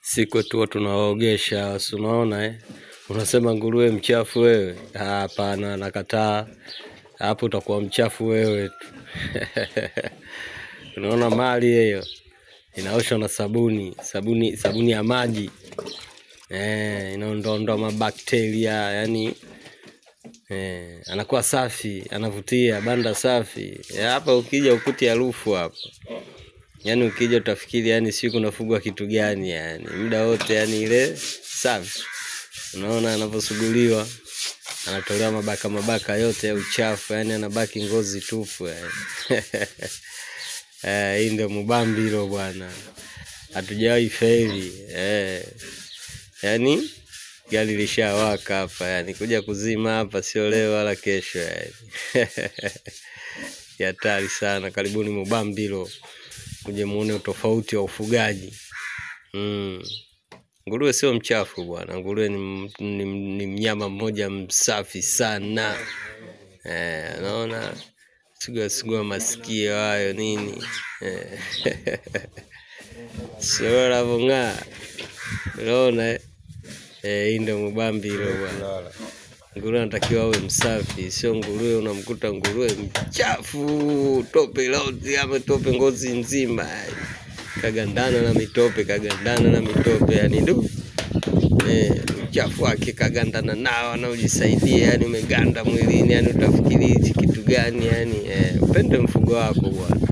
Siku tu tunaogesha, unaona unasema nguruwe mchafu wewe. Hapana, nakataa. Hapo utakuwa mchafu wewe tu. Unaona mali hiyo inaoshwa na sabuni ya maji. Inaondoa mabakteria, yani anakuwa safi, anavutia, banda safi. Hapa ukija ukuti harufu hapa. Yani ukija utafikiri yani siku nafugwa kitu gani yani. Muda wote yani ile safi. Unaona anaposuguliwa anatolewa mabaka yote ya uchafu, yani anabaki ngozi tupu yani. Hii ndio Mubambiro bwana. Hatujawahi feli. Yani gari lishawaka hapa yani, kuja kuzima hapa sio leo wala kesho yani. Hatari sana. Karibuni Mubambiro. Uje muone utofauti wa ufugaji. Nguruwe sio mchafu bwana. Nguruwe ni mnyama mmoja msafi sana. Unaona sugua masikio hayo nini. Sio lavonga. Unaona hii ndio Mubambiro bwana. Nguruwe anatakiwa awe msafi, sio nguruwe unamkuta nguruwe mchafu, tope lote ama tope ngozi nzima. Kagandana na mitope yani ndio. Mchafu wake kagandana nao anaojisaidia yani umeganda mwilini yani utafikiri hichi kitu gani yani. Upende mfugo wako bwana.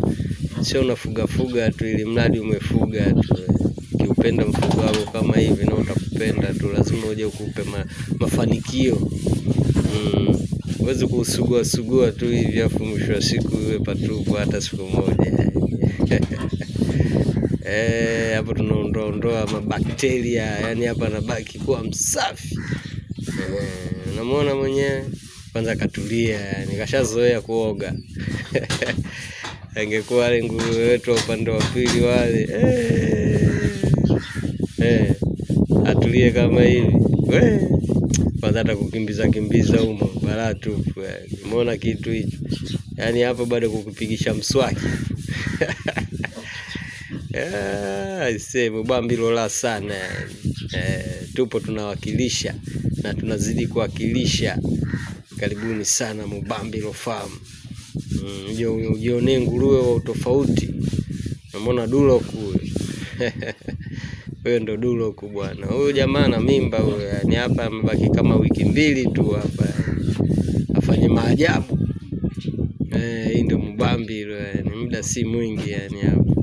Sio unafuga tu ili mradi umefuga tu. Ukiupenda mfugo wako kama hivi na utakupenda tu, lazima uje ukupe mafanikio. Uweze kusugua tu hivi afu mwisho wa siku iwe patupu hata siku moja. Hapo tunaondoa mabakteria yani, hapa anabaki kuwa msafi. Unamuona mwenyewe kwanza katulia yani, kashazoea kuoga. Angekuwa wale nguruwe wetu upande wa pili wale atulie kama hivi kwanza hata kukimbiza humo balaa tupu yani. Umeona kitu hicho yani, hapo bado kukupigisha mswaki. Mubambiro la sana yani. Tupo tunawakilisha na tunazidi kuwakilisha. Karibuni sana Mubambiro Farm. Ujione nguruwe wa utofauti. Unaona dulo kule. Wewe ndo dulo bwana. Huyu jamaa na mimba huyo yani, hapa amebaki kama wiki 2 tu hapa. Afanye maajabu. Hii ndio Mubambiro yani, muda si mwingi yani hapa.